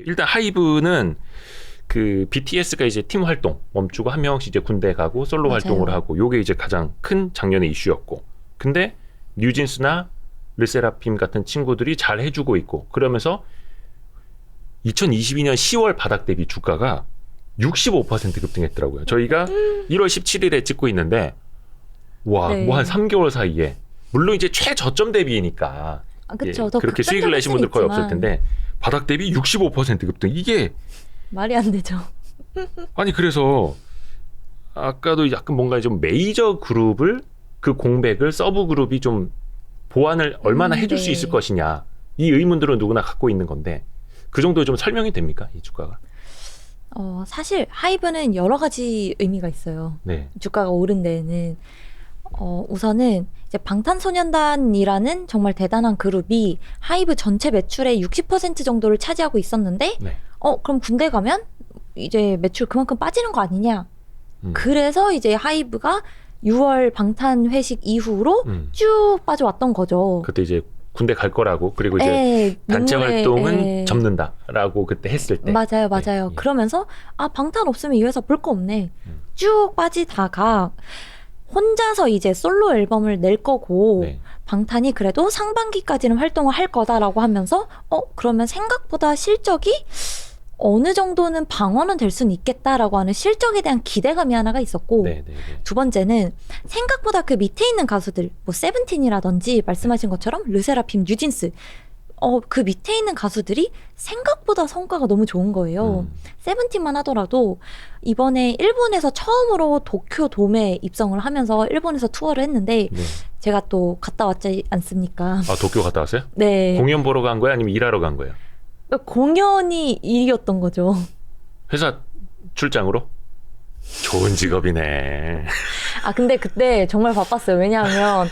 일단 하이브는 그 BTS가 이제 팀 활동 멈추고 한 명씩 이제 군대 가고 솔로 맞아요. 활동을 하고 요게 이제 가장 큰 작년의 이슈였고 근데 뉴진스나 르세라핌 같은 친구들이 잘 해주고 있고 그러면서 2022년 10월 바닥 대비 주가가 65% 급등했더라고요. 저희가 1월 17일에 찍고 있는데 와, 네. 뭐 한 3개월 사이에 물론 이제 최저점 대비니까 아, 그쵸. 더 그렇게 수익을 내신 분들 거의 없을 있지만 텐데 바닥 대비 65% 급등 이게 말이 안 되죠. 아니 그래서 아까도 약간 뭔가 좀 메이저 그룹을 그 공백을 서브 그룹이 좀 보완을 얼마나 해줄 네. 수 있을 것이냐 이 의문들은 누구나 갖고 있는 건데 그 정도 좀 설명이 됩니까 이 주가가? 사실 하이브는 여러 가지 의미가 있어요. 네. 주가가 오른 데에는 우선은 이제 방탄소년단이라는 정말 대단한 그룹이 하이브 전체 매출의 60% 정도를 차지하고 있었는데 네. 그럼 군대 가면 이제 매출 그만큼 빠지는 거 아니냐. 그래서 이제 하이브가 6월 방탄 회식 이후로 쭉 빠져왔던 거죠. 그때 이제 군대 갈 거라고 그리고 이제 단체 활동은 접는다라고 그때 했을 때 맞아요. 네. 그러면서 방탄 없으면 이 회사 볼 거 없네. 쭉 빠지다가 혼자서 이제 솔로 앨범을 낼 거고 네. 방탄이 그래도 상반기까지는 활동을 할 거다라고 하면서 그러면 생각보다 실적이 어느 정도는 방어는 될 수는 있겠다라고 하는 실적에 대한 기대감이 하나가 있었고 네, 네, 네. 두 번째는 생각보다 그 밑에 있는 가수들 뭐 세븐틴이라든지 말씀하신 것처럼 르세라핌, 뉴진스 그 밑에 있는 가수들이 생각보다 성과가 너무 좋은 거예요. 세븐틴만 하더라도 이번에 일본에서 처음으로 도쿄 돔에 입성을 하면서 일본에서 투어를 했는데 네. 제가 또 갔다 왔지 않습니까? 아 도쿄 갔다 왔어요? 네. 공연 보러 간 거야 아니면 일하러 간 거예요? 공연이 일이었던 거죠. 회사 출장으로? 좋은 직업이네. 근데 그때 정말 바빴어요. 왜냐하면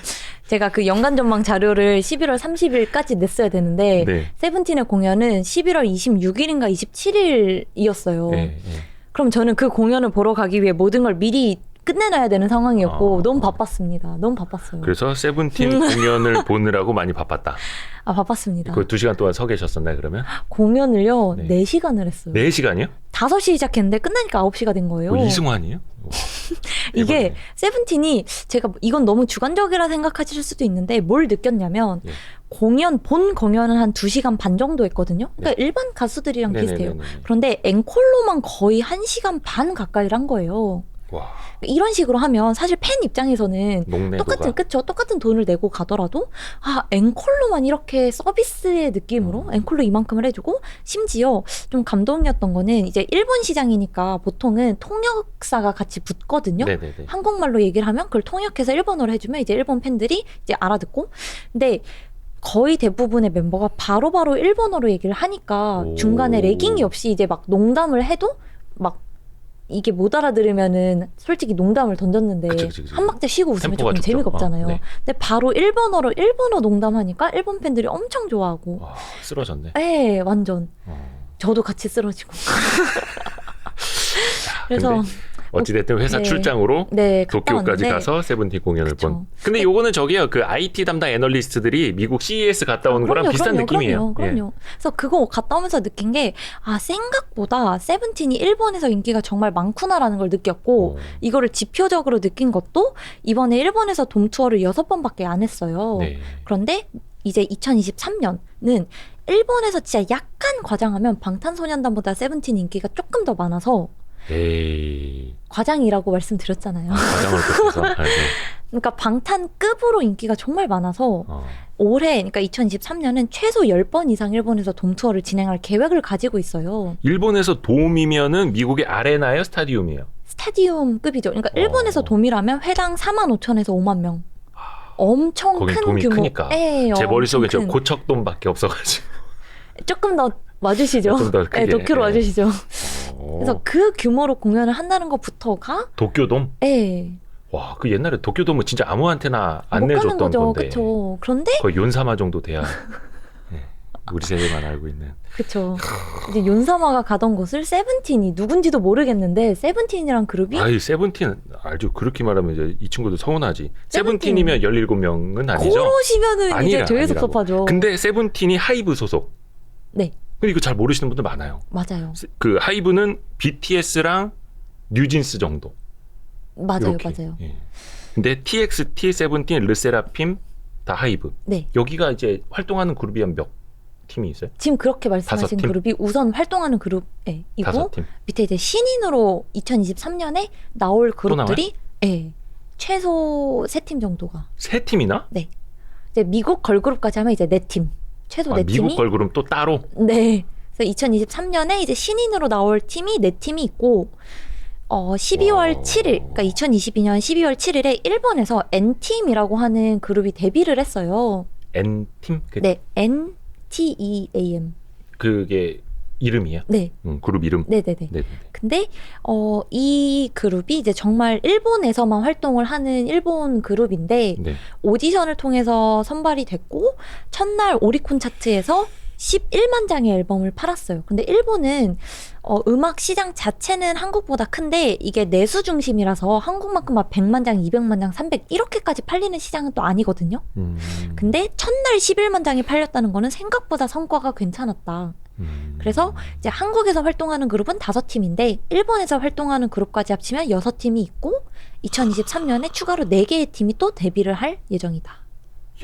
제가 그 연간 전망 자료를 11월 30일까지 냈어야 되는데 네. 세븐틴의 공연은 11월 26일인가 27일이었어요. 네, 네. 그럼 저는 그 공연을 보러 가기 위해 모든 걸 미리 끝내놔야 되는 상황이었고 너무 바빴습니다. 너무 바빴어요. 그래서 세븐틴 공연을 보느라고 많이 바빴다. 바빴습니다. 그 2시간 동안 서 계셨었나요 그러면? 공연을요 네. 4시간을 했어요. 4시간이요? 5시 시작했는데 끝나니까 9시가 된 거예요. 이승환이에요? 와, 이게 대박이네. 세븐틴이 제가 이건 너무 주관적이라 생각하실 수도 있는데 뭘 느꼈냐면 예. 본 공연은 한 2시간 반 정도 했거든요. 그러니까 일반 가수들이랑 비슷해요. 네네네네. 그런데 앵콜로만 거의 1시간 반 가까이를 한 거예요. 와, 이런 식으로 하면 사실 팬 입장에서는 녹내도가 똑같은 돈을 내고 가더라도 앵콜로만 이렇게 서비스의 느낌으로 앵콜로 이만큼을 해주고 심지어 좀 감동이었던 거는 이제 일본 시장이니까 보통은 통역사가 같이 붙거든요. 네네네. 한국말로 얘기를 하면 그걸 통역해서 일본어로 해주면 이제 일본 팬들이 이제 알아듣고 근데 거의 대부분의 멤버가 바로바로 일본어로 얘기를 하니까 오. 중간에 레깅이 없이 이제 막 농담을 해도 막 이게 못 알아들으면은 솔직히 농담을 던졌는데 그치. 한 박자 쉬고 웃으면 템포가 조금 좋죠. 재미가 없잖아요. 네. 근데 바로 일본어 농담하니까 일본 팬들이 엄청 좋아하고 와, 쓰러졌네. 네, 완전 저도 같이 쓰러지고 그래서 근데 어찌됐든 회사 네. 출장으로 네, 갔다 도쿄까지 왔는데 가서 세븐틴 공연을 그쵸. 본. 근데 요거는 저기요 그 IT 담당 애널리스트들이 미국 CES 갔다 온 거랑 비슷한 느낌이에요. 그럼요. 그래서 그거 갔다 오면서 느낀 게 생각보다 세븐틴이 일본에서 인기가 정말 많구나라는 걸 느꼈고 이거를 지표적으로 느낀 것도 이번에 일본에서 돔 투어를 6번밖에 안 했어요. 네. 그런데 이제 2023년은 일본에서 진짜 약간 과장하면 방탄소년단보다 세븐틴 인기가 조금 더 많아서 에이. 과장이라고 말씀드렸잖아요. 과장을 그래서 그러니까 방탄급으로 인기가 정말 많아서 올해 그러니까 2023년은 최소 10번 이상 일본에서 돔 투어를 진행할 계획을 가지고 있어요. 일본에서 돔이면은 미국의 아레나예요, 스타디움이에요? 스타디움급이죠. 그러니까 일본에서 돔이라면 회당 45,000에서 5만 명. 엄청 거긴 큰 돔이 규모. 크니까. 네, 제 머릿속에 저 큰. 고척돔밖에 없어가지고. 조금 더 와주시죠. 좀 더 크게. 네, 도쿄로 네. 와주시죠. 그래서 그 규모로 공연을 한다는 것부터가 도쿄돔? 네. 와, 그 옛날에 도쿄돔은 진짜 아무한테나 안 못 가는 내줬던 거죠. 건데. 그렇죠. 그런데 거의 윤사마 정도 돼야 네, 우리 세대만 알고 있는. 그렇죠. 이제 윤사마가 가던 곳을 세븐틴이 누군지도 모르겠는데 세븐틴이란 그룹이 아이 세븐틴 알죠. 그렇게 말하면 이제 이 친구들 서운하지. 세븐틴이면 17명은 아니죠. 고로시면은 이제 아니라, 되게 아니라고. 섭섭하죠. 근데 세븐틴이 하이브 소속. 네. 근데 이거 잘 모르시는 분들 많아요. 맞아요. 그 하이브는 BTS랑 뉴진스 정도. 맞아요, 이렇게. 맞아요. 예. 근데 TXT, 세븐틴, 르세라핌 다 하이브. 네. 여기가 이제 활동하는 그룹이 한 몇 팀이 있어요? 지금 그렇게 말씀하신 5팀? 그룹이 우선 활동하는 그룹에 이고 5팀. 밑에 이제 신인으로 2023년에 나올 그룹들이 예. 최소 3팀 정도가. 3팀이나? 네. 이제 미국 걸그룹까지 하면 이제 4팀. 최소 4팀이. 미국 걸그룹 또 따로? 네. 그래서 2023년에 이제 신인으로 나올 팀이 4팀이 있고 12월 7일, 그러니까 2022년 12월 7일에 일본에서 N팀이라고 하는 그룹이 데뷔를 했어요. N팀? 네, NTEAM. 그게 이름이야? 네. 그룹 이름? 네네네. 네. 근데 이 그룹이 이제 정말 일본에서만 활동을 하는 일본 그룹인데 네. 오디션을 통해서 선발이 됐고 첫날 오리콘 차트에서 11만 장의 앨범을 팔았어요. 근데 일본은 음악 시장 자체는 한국보다 큰데 이게 내수 중심이라서 한국만큼 막 100만 장, 200만 장, 300 이렇게까지 팔리는 시장은 또 아니거든요. 근데 첫날 11만 장이 팔렸다는 거는 생각보다 성과가 괜찮았다. 그래서 이제 한국에서 활동하는 그룹은 5팀인데 일본에서 활동하는 그룹까지 합치면 6팀이 있고 2023년에 추가로 4개의 팀이 또 데뷔를 할 예정이다.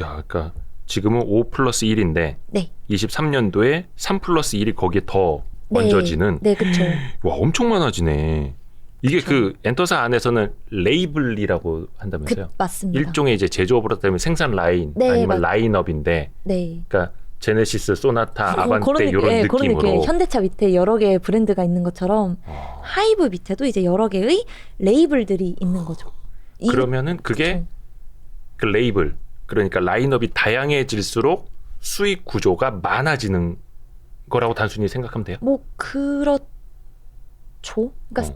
야, 그러니까 지금은 5+1인데 네. 23년도에 3+1이 거기에 더 얹어지는. 네, 그렇죠. 와, 엄청 많아지네. 이게 그쵸. 그 엔터사 안에서는 레이블이라고 한다면서요? 맞습니다. 일종의 이제 제조업으로 따면 생산 라인 네, 아니면 라인업인데, 네. 그러니까 제네시스, 소나타, 그런 아반떼 이런 예, 그런 느낌으로. 느낌. 현대차 밑에 여러 개의 브랜드가 있는 것처럼 하이브 밑에도 이제 여러 개의 레이블들이 있는 거죠. 그러면은 그게 그쵸. 그 레이블, 그러니까 라인업이 다양해질수록 수익 구조가 많아지는 거라고 단순히 생각하면 돼요? 뭐 그렇죠. 그러니까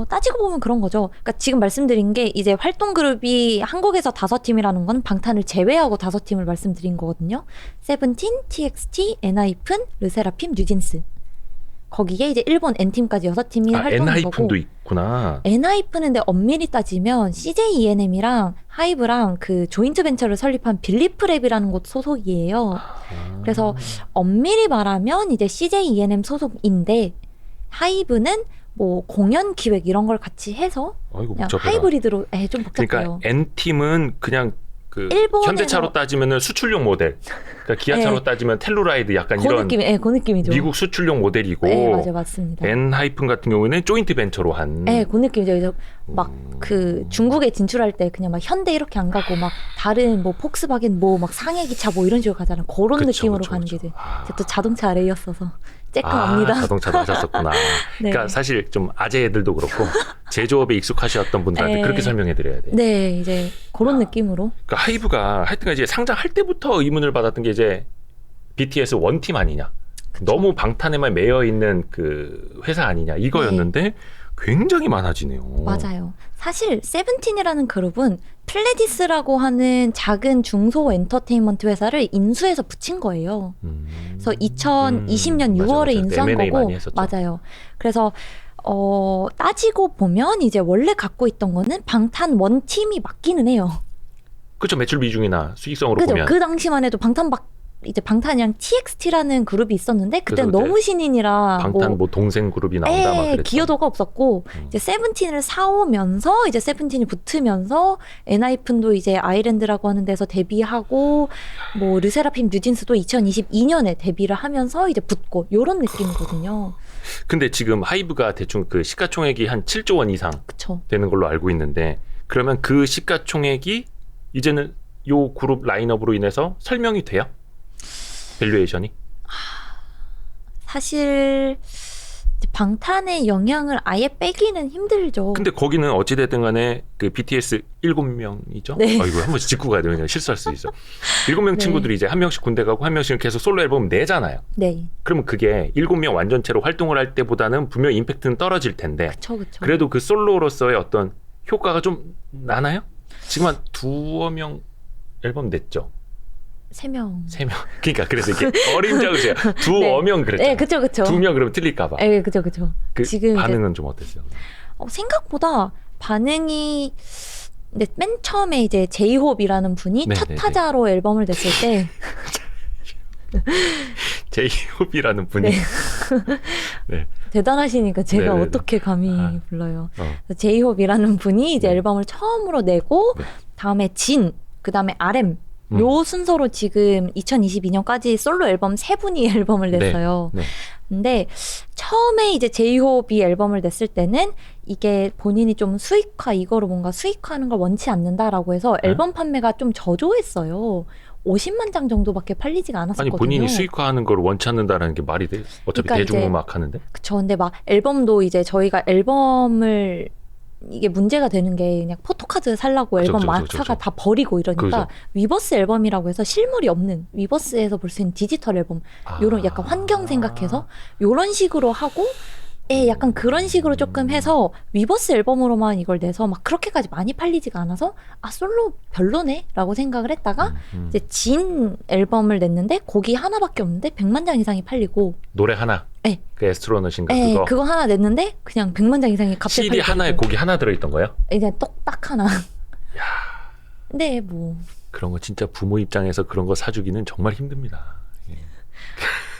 따지고 보면 그런 거죠. 그러니까 지금 말씀드린 게 이제 활동 그룹이 한국에서 5팀이라는 건 방탄을 제외하고 5팀을 말씀드린 거거든요. 세븐틴, TXT, 엔하이픈, 르세라핌, 뉴진스. 거기에 이제 일본 N팀까지 6팀이 활동한 거고. 엔하이픈도 있구나. 엔하이픈은 근데 엄밀히 따지면 CJ ENM이랑 하이브랑 그 조인트 벤처를 설립한 빌리프랩이라는 곳 소속이에요. 그래서 엄밀히 말하면 이제 CJ ENM 소속인데 하이브는 뭐 공연 기획 이런 걸 같이 해서 아이고, 그냥 복잡해라. 하이브리드로 좀 복잡해요. 그러니까 N팀은 그냥 그 일본에서- 현대차로 따지면은 수출용 모델. 그러니까 기아차로 네. 따지면 텔루라이드 약간 그 이런 느낌, 그 느낌이죠. 미국 수출용 모델이고, 네, 맞아요, 맞습니다. 엔하이픈 같은 경우에는 조인트 벤처로 한. 네, 그 느낌이죠. 그래서 막 그 중국에 진출할 때 그냥 막 현대 이렇게 안 가고 막 다른 뭐 폭스바겐 뭐 막 상해 기차 뭐 이런 식으로 가잖아요. 그런 그쵸, 느낌으로 그쵸, 가는 그쵸. 게 이제 아. 제가 또 자동차 아래였어서 쬐끔합니다. 자동차도 하셨었구나. 네. 그러니까 사실 좀 아재 애들도 그렇고 제조업에 익숙하셨던 분들한테 네. 그렇게 설명해드려야 돼. 네, 이제 그런 느낌으로. 그러니까 하이브가 하여튼 이제 상장할 때부터 의문을 받았던 게 이제 BTS 원팀 아니냐. 너무 방탄에만 매여 있는 그 회사 아니냐 이거였는데 굉장히 많아지네요. 맞아요. 사실 세븐틴이라는 그룹은 플레디스라고 하는 작은 중소 엔터테인먼트 회사를 인수해서 붙인 거예요. 그래서 2020년 6월에 인수한 M&A 거고 많이 했었죠. 맞아요. 그래서 따지고 보면 이제 원래 갖고 있던 거는 방탄 원팀이 맞기는 해요. 그렇죠. 매출 비중이나 수익성으로 그죠? 보면 그 당시만 해도 방탄이랑 TXT라는 그룹이 있었는데 그때는 그래서 너무 신인이라 방탄 뭐 동생 그룹이 나온다 막 그랬죠. 기여도가 없었고 이제 세븐틴을 사오면서 이제 세븐틴이 붙으면서 엔하이픈도 이제 아이랜드라고 하는 데서 데뷔하고 뭐 르세라핌 뉴진스도 2022년에 데뷔를 하면서 이제 붙고 요런 느낌이거든요. 근데 지금 하이브가 대충 그 시가총액이 한 7조 원 이상 그쵸. 되는 걸로 알고 있는데 그러면 그 시가총액이 이제는 요 그룹 라인업으로 인해서 설명이 돼요? 밸류에이션이? 사실 이제 방탄의 영향을 아예 빼기는 힘들죠. 근데 거기는 어찌됐든 간에 그 BTS 7명이죠? 네. 아이고 한 번씩 짚고 가야 되면 실수할 수 있어. 7명 네. 친구들이 이제 한 명씩 군대 가고 한 명씩은 계속 솔로 앨범 내잖아요. 네. 그러면 그게 7명 완전체로 활동을 할 때보다는 분명 임팩트는 떨어질 텐데 그쵸. 그래도 그 솔로로서의 어떤 효과가 좀 나나요? 지금 한 2명 앨범 냈죠? 3명. 3명. 그러니까 그래서 이게 어림잡으세요. 2명 그랬잖아요. 네, 그쵸. 2명 그러면 틀릴까봐. 네, 그쵸. 그 지금 이제 반응은 좀 어땠어요? 생각보다 반응이 근데 맨 처음에 이제 제이홉이라는 분이 첫 네네네. 타자로 앨범을 냈을 때 제이홉이라는 분이 네. 네. 대단하시니까 제가 네네네. 어떻게 감히 아. 불러요. 어. 제이홉이라는 분이 이제 네. 앨범을 처음으로 내고 네. 다음에 진, 그다음에 RM 요 순서로 지금 2022년까지 솔로 앨범 3분이 앨범을 네. 냈어요. 네. 근데 처음에 이제 제이홉이 앨범을 냈을 때는 이게 본인이 좀 수익화 이거로 뭔가 수익화하는 걸 원치 않는다라고 해서 네. 앨범 판매가 좀 저조했어요. 50만 장 정도밖에 팔리지가 아니 않았었거든요. 본인이 수익화하는 걸 원치 않는다라는 게 말이 돼? 어차피 그러니까 대중음악 하는데. 그쵸. 근데 막 앨범도 이제 저희가 앨범을 이게 문제가 되는 게 그냥 포토카드 살라고 그쵸, 앨범 그쵸, 마사가 그쵸. 다 버리고 이러니까 그죠. 위버스 앨범이라고 해서 실물이 없는 위버스에서 볼 수 있는 디지털 앨범 요런 약간 환경 생각해서 요런 식으로 하고 약간 그런 식으로 조금 해서 위버스 앨범으로만 이걸 내서 막 그렇게까지 많이 팔리지가 않아서 아 솔로 별로네 라고 생각을 했다가 이제 진 앨범을 냈는데 곡이 하나밖에 없는데 100만 장 이상이 팔리고 노래 하나. 네. 그 에스트로넛인가 네, 그거. 그거 하나 냈는데 그냥 100만 장 이상이 갑자기 CD 하나에 팔리더라고요. 곡이 하나 들어있던 거예요? 이제 딱 하나. 근데 뭐 그런 거 진짜 부모 입장에서 그런 거 사주기는 정말 힘듭니다.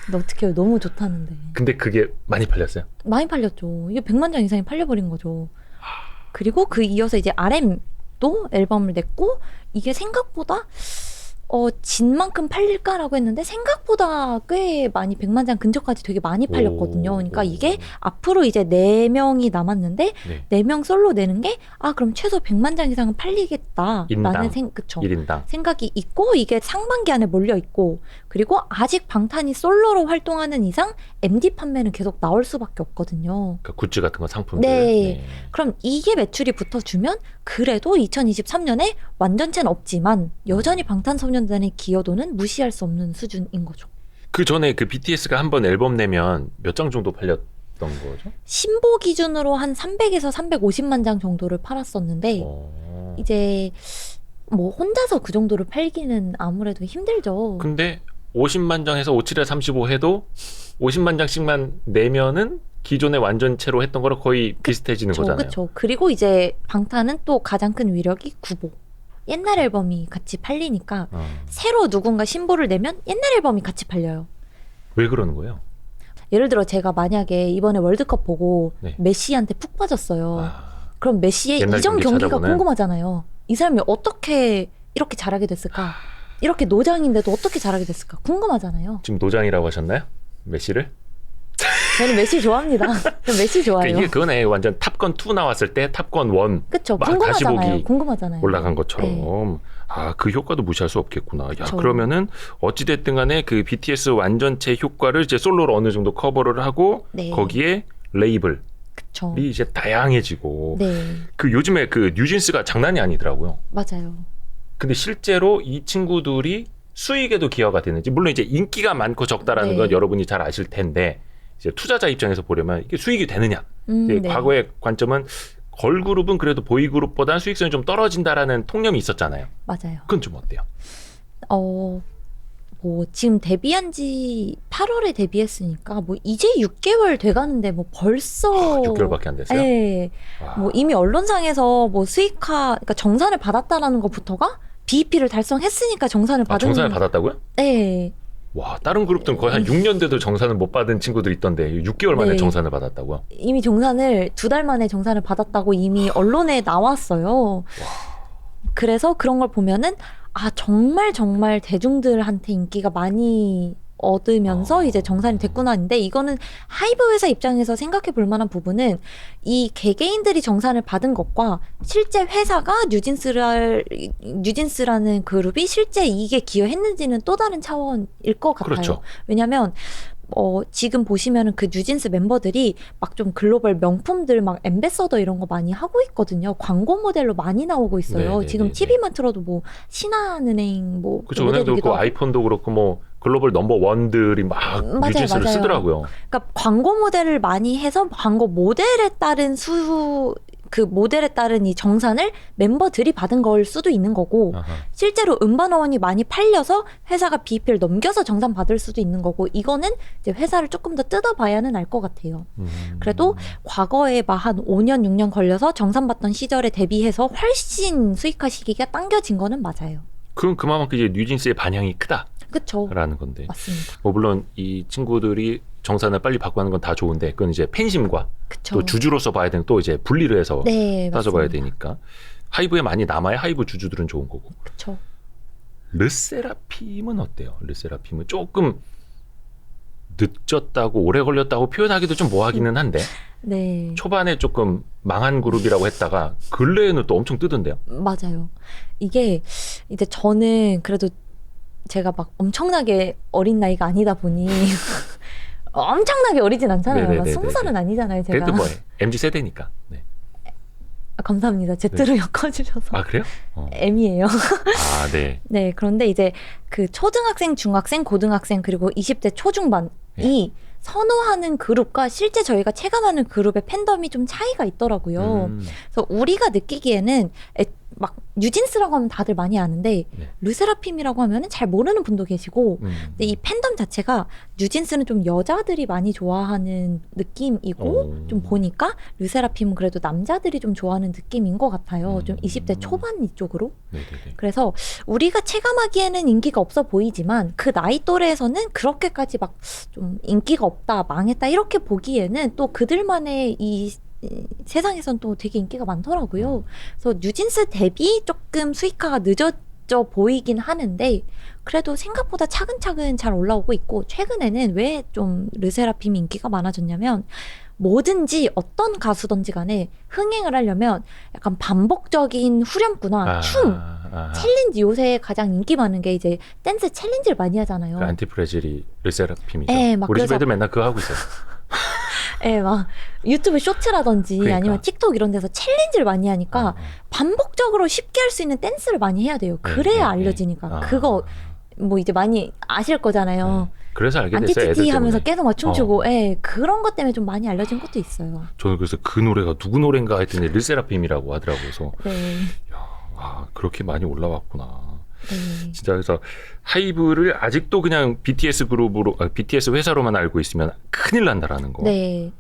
근데 어떻게 해요? 너무 좋다는데. 근데 그게 많이 팔렸어요? 많이 팔렸죠. 이게 100만 장 이상이 팔려버린 거죠. 그리고 그 이어서 이제 RM도 앨범을 냈고 이게 생각보다 진만큼 팔릴까라고 했는데 생각보다 꽤 많이 100만 장 근처까지 되게 많이 팔렸거든요. 그러니까 이게 앞으로 이제 4명이 남았는데 네. 4명 솔로 내는 게 그럼 최소 100만 장 이상은 팔리겠다라는 인당. 그쵸. 1인당. 생각이 있고 이게 상반기 안에 몰려 있고 그리고 아직 방탄이 솔로로 활동하는 이상 MD 판매는 계속 나올 수밖에 없거든요. 그러니까 굿즈 같은 거 상품들. 네. 그럼 이게 매출이 붙어주면 그래도 2023년에 완전체는 없지만 여전히 방탄소년단의 기여도는 무시할 수 없는 수준인 거죠. 그 전에 그 BTS가 한 번 앨범 내면 몇 장 정도 팔렸던 거죠? 신보 기준으로 한 300에서 350만 장 정도를 팔았었는데 이제 뭐 혼자서 그 정도를 팔기는 아무래도 힘들죠. 근데 50만 장에서 57에 35 해도 50만 장씩만 내면은 기존의 완전체로 했던 거랑 거의 비슷해지는 거잖아요. 그렇죠. 그리고 이제 방탄은 또 가장 큰 위력이 구보. 옛날 앨범이 같이 팔리니까 새로 누군가 신보를 내면 옛날 앨범이 같이 팔려요. 왜 그러는 거예요? 예를 들어 제가 만약에 이번에 월드컵 보고 네. 메시한테 푹 빠졌어요. 아, 그럼 메시의 옛날 이전 경기 경기가 찾아보는? 궁금하잖아요. 이 사람이 어떻게 이렇게 잘하게 됐을까? 이렇게 노장인데도 어떻게 잘하게 됐을까? 궁금하잖아요. 지금 노장이라고 하셨나요? 메시를? 저는 메시 좋아합니다. 저 메시 좋아해요. 그러니까 이게 그거네. 완전 탑건 2 나왔을 때 탑건 1 그쵸. 막 다시 궁금하잖아요. 보기 궁금하잖아요. 올라간 것처럼. 네. 그 효과도 무시할 수 없겠구나. 야, 그쵸. 그러면은 어찌됐든 간에 그 BTS 완전체 효과를 이제 솔로로 어느 정도 커버를 하고 네. 거기에 레이블이 그쵸. 이제 다양해지고 네, 그 요즘에 그 뉴진스가 장난이 아니더라고요. 맞아요. 근데 실제로 이 친구들이 수익에도 기여가 되는지 물론 이제 인기가 많고 적다라는 네. 건 여러분이 잘 아실 텐데 이제 투자자 입장에서 보려면 이게 수익이 되느냐. 이제 네. 과거의 관점은 걸그룹은 그래도 보이그룹보다 수익성이 좀 떨어진다라는 통념이 있었잖아요. 맞아요. 그건 좀 어때요? 뭐 지금 데뷔한 지 8월에 데뷔했으니까 뭐 이제 6개월 돼가는데 뭐 벌써 6개월밖에 안 됐어요. 네. 와. 뭐 이미 언론상에서 뭐 수익화, 그러니까 정산을 받았다라는 것부터가 BEP를 달성했으니까 정산을 받은. 정산을 받았다고요? 네. 와, 다른 그룹들은 거의 한 6년 돼도 정산을 못 받은 친구들이 있던데 6개월 만에 네. 정산을 받았다고요? 이미 정산을 2달 만에 정산을 받았다고 이미 언론에 나왔어요. 그래서 그런 걸 보면은 정말 대중들한테 인기가 많이 얻으면서 이제 정산이 됐구나 했는데 이거는 하이브 회사 입장에서 생각해 볼 만한 부분은 이 개개인들이 정산을 받은 것과 실제 회사가 뉴진스라는 그룹이 실제 이익에 기여했는지는 또 다른 차원일 것 같아요. 그렇죠. 왜냐면 지금 보시면은 그 뉴진스 멤버들이 막 좀 글로벌 명품들 막 엠베서더 이런 거 많이 하고 있거든요. 광고 모델로 많이 나오고 있어요. 네네네네. 지금 TV만 틀어도 뭐 신한은행 뭐 그렇죠. 은행도 모델이기도 그렇고 하고. 아이폰도 그렇고 뭐 글로벌 넘버 원들이 막 맞아요, 뉴진스를 맞아요. 쓰더라고요. 그러니까 광고 모델을 많이 해서 광고 모델에 따른 그 모델에 따른 이 정산을 멤버들이 받은 걸 수도 있는 거고 아하. 실제로 음반원이 많이 팔려서 회사가 BEP를 넘겨서 정산 받을 수도 있는 거고 이거는 이제 회사를 조금 더 뜯어봐야는 알 것 같아요. 그래도 과거에 막 한 5년 6년 걸려서 정산받던 시절에 대비해서 훨씬 수익화 시기가 당겨진 거는 맞아요. 그럼 그만큼 이제 뉴진스의 반향이 크다. 그쵸. 건데. 맞습니다. 뭐 물론 이 친구들이 정산을 빨리 받고 하는 건 다 좋은데 그건 이제 팬심과 그쵸. 또 주주로서 봐야 되는 또 이제 분리를 해서 네, 따져봐야 맞습니다. 되니까 하이브에 많이 남아야 하이브 주주들은 좋은 거고. 그쵸. 르세라핌은 어때요? 르세라핌은 조금 늦었다고 오래 걸렸다고 표현하기도 좀 뭐하기는 한데 네. 초반에 조금 망한 그룹이라고 했다가 근래에는 또 엄청 뜨던데요. 맞아요. 이게 이제 저는 그래도 제가 막 엄청나게 어린 나이가 아니다 보니 엄청나게 어리진 않잖아요. 막 네네네네네. 20살은 아니잖아요, 제가. 그래도 뭐 MZ 세대니까. 네. 아, 감사합니다. Z로 엮어주셔서. 아 그래요? M이에요. 아 네. 네, 그런데 이제 그 초등학생, 중학생, 고등학생 그리고 20대 초중반이 네. 선호하는 그룹과 실제 저희가 체감하는 그룹의 팬덤이 좀 차이가 있더라고요. 그래서 우리가 느끼기에는 막 뉴진스라고 하면 다들 많이 아는데 네. 르세라핌이라고 하면은 잘 모르는 분도 계시고 근데 이 팬덤 자체가 뉴진스는 좀 여자들이 많이 좋아하는 느낌이고 좀 보니까 르세라핌은 그래도 남자들이 좀 좋아하는 느낌인 것 같아요. 좀 20대 초반 이쪽으로. 네네네. 그래서 우리가 체감하기에는 인기가 없어 보이지만 그 나이 또래에서는 그렇게까지 막 좀 인기가 없다, 망했다 이렇게 보기에는 또 그들만의 이 세상에선 또 되게 인기가 많더라고요. 그래서 뉴진스 대비 조금 수익화가 늦어져 보이긴 하는데 그래도 생각보다 차근차근 잘 올라오고 있고 최근에는 왜 좀 르세라핌이 인기가 많아졌냐면 뭐든지 어떤 가수든지 간에 흥행을 하려면 약간 반복적인 후렴구나 춤 챌린지 요새 가장 인기 많은 게 이제 댄스 챌린지를 많이 하잖아요. 그 안티프레질이 르세라핌이죠. 네, 막 우리 집 그래서- 애들 맨날 그거 하고 있어요. 예, 막 유튜브 쇼츠라든지 그러니까. 아니면 틱톡 이런 데서 챌린지를 많이 하니까 어. 반복적으로 쉽게 할 수 있는 댄스를 많이 해야 돼요. 네, 그래야 네, 알려지니까. 네. 그거 뭐 이제 많이 아실 거잖아요. 네. 그래서 알게 됐어요. 애들 안티티티 하면서 때문에. 계속 막 춤추고 예, 그런 것 때문에 좀 많이 알려진 것도 있어요. 저는 그래서 그 노래가 누구 노래인가 했더니 르세라핌이라고 하더라고요. 그래서 네. 와, 그렇게 많이 올라왔구나. 네. 진짜 그래서 하이브를 아직도 그냥 BTS 그룹으로 BTS 회사로만 알고 있으면 큰일 난다라는 거. 네.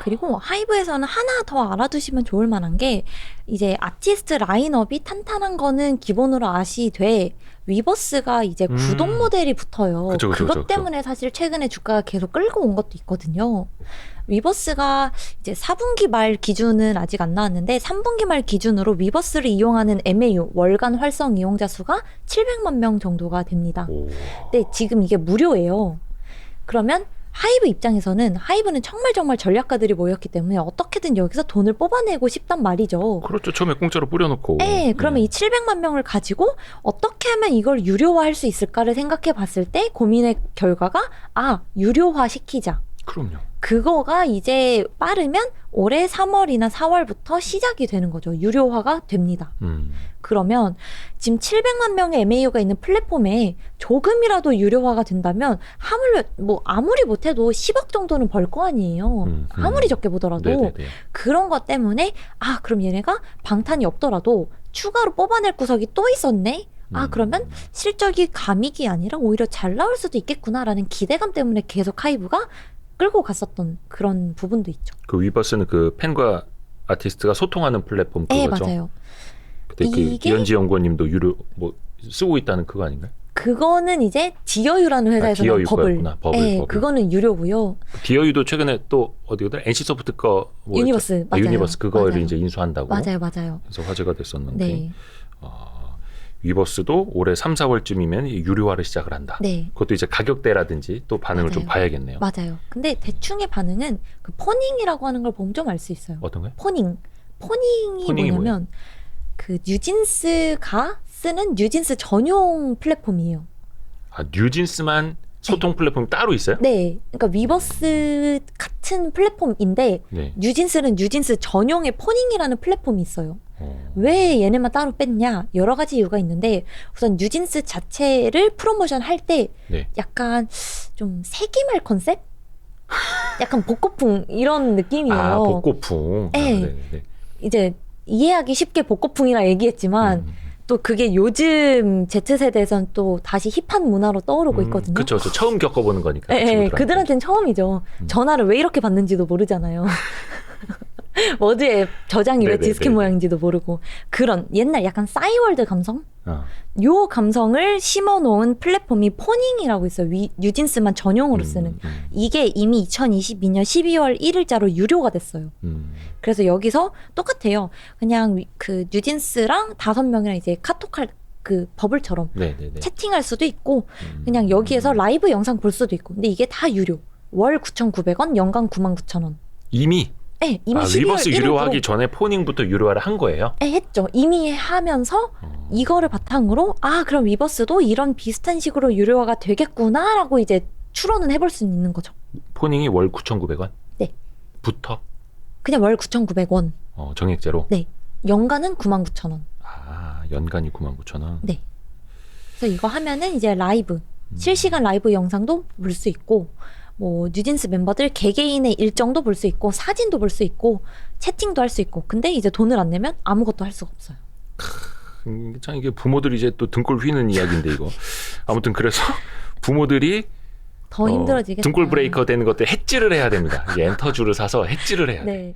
그리고 하이브에서는 하나 더 알아두시면 좋을 만한 게 이제 아티스트 라인업이 탄탄한 거는 기본으로 아시되 위버스가 이제 구독 모델이 붙어요. 그쵸, 그쵸, 그것 그쵸, 때문에 사실 최근에 주가가 계속 끌고 온 것도 있거든요. 위버스가 이제 4분기 말 기준은 아직 안 나왔는데 3분기 말 기준으로 위버스를 이용하는 MAU 월간 활성 이용자 수가 700만 명 정도가 됩니다. 오. 근데 지금 이게 무료예요. 그러면 하이브 입장에서는 하이브는 정말 전략가들이 모였기 때문에 어떻게든 여기서 돈을 뽑아내고 싶단 말이죠. 그렇죠. 처음에 공짜로 뿌려놓고. 네, 그러면 이 700만 명을 가지고 어떻게 하면 이걸 유료화할 수 있을까를 생각해 봤을 때 고민의 결과가 유료화 시키자. 그럼요. 그거가 이제 빠르면 올해 3월이나 4월부터 시작이 되는 거죠. 유료화가 됩니다. 그러면 지금 700만 명의 MAU가 있는 플랫폼에 조금이라도 유료화가 된다면 하물며 뭐 아무리 못해도 10억 정도는 벌 거 아니에요. 아무리 적게 보더라도. 네네네. 그런 것 때문에 그럼 얘네가 방탄이 없더라도 추가로 뽑아낼 구석이 또 있었네. 그러면 실적이 감익이 아니라 오히려 잘 나올 수도 있겠구나라는 기대감 때문에 계속 하이브가 끌고 갔었던 그런 부분도 있죠. 그 위버스는 그 팬과 아티스트가 소통하는 플랫폼 네, 그거죠. 맞아요. 그때 그 이게- 이현지 연구원님도 유료 뭐 쓰고 있다는 그거 아닌가요? 그거는 이제 디어유라는 회사에서 나온 버블. 디어유였구나. 버블. 네, 그거는 유료고요. 디어유도 최근에 또 어디거든? NC 소프트 거 뭐였죠? 유니버스, 맞아요. 유니버스 그거를 맞아요. 이제 인수한다고. 맞아요. 그래서 화제가 됐었는데 네, 위버스도 올해 3, 4월쯤이면 유료화를 시작을 한다. 네, 그것도 이제 가격대라든지 또 반응을 좀 맞아요. 봐야겠네요. 맞아요. 근데 대충의 반응은 그 포닝이라고 하는 걸 보면 좀 알 수 있어요. 어떤가요? 포닝이 포닝이 뭐냐면 그 뉴진스가 쓰는 뉴진스 전용 플랫폼이에요. 뉴진스만 소통 플랫폼이 따로 있어요? 네, 그러니까 위버스 같은 플랫폼인데 네. 뉴진스는 뉴진스 전용의 포닝이라는 플랫폼이 있어요. 왜 얘네만 따로 뺐냐? 여러 가지 이유가 있는데 우선 뉴진스 자체를 프로모션 할 때 네. 약간 좀 세기말 컨셉? 약간 복고풍 이런 느낌이에요. 복고풍. 네. 이제 이해하기 쉽게 복고풍이라 얘기했지만 또 그게 요즘 Z세대에선 또 다시 힙한 문화로 떠오르고 있거든요. 그렇죠. 처음 겪어보는 거니까. 네, 친구들한테. 그들한테는 처음이죠. 전화를 왜 이렇게 받는지도 모르잖아요. 워드에 저장이 왜 네네네네. 디스켓 모양인지도 모르고 그런 옛날 약간 싸이월드 감성? 요 감성을 심어놓은 플랫폼이 포닝이라고 있어요. 뉴진스만 전용으로 쓰는. 이게 이미 2022년 12월 1일자로 유료가 됐어요. 그래서 여기서 똑같아요. 그냥 그 뉴진스랑 5명이랑 이제 카톡할 그 버블처럼 네네네. 채팅할 수도 있고 그냥 여기에서 라이브 영상 볼 수도 있고. 근데 이게 다 유료. 월 9,900원, 연간 99,000원. 이미 네, 이미 12월 리버스 1일부로 유료화하기 전에 포닝부터 유료화를 한 거예요? 네, 했죠. 이미 하면서 이거를 바탕으로 그럼 리버스도 이런 비슷한 식으로 유료화가 되겠구나라고 이제 추론은 해볼 수 있는 거죠. 포닝이 월 9,900원? 네. 부터? 그냥 월 9,900원. 정액제로? 네. 연간은 99,000원. 연간이 99,000원? 네. 그래서 이거 하면은 이제 라이브, 실시간 라이브 영상도 볼 수 있고, 뭐 뉴진스 멤버들 개개인의 일정도 볼 수 있고, 사진도 볼 수 있고, 채팅도 할 수 있고. 근데 이제 돈을 안 내면 아무것도 할 수가 없어요. 참 이게 부모들이 이제 또 등골 휘는 이야기인데 이거. 아무튼 그래서 부모들이 더 힘들어지겠다. 등골 브레이커 되는 것들 해지를 해야 됩니다. 이제 엔터주를 사서 해지를 해야 돼. 네.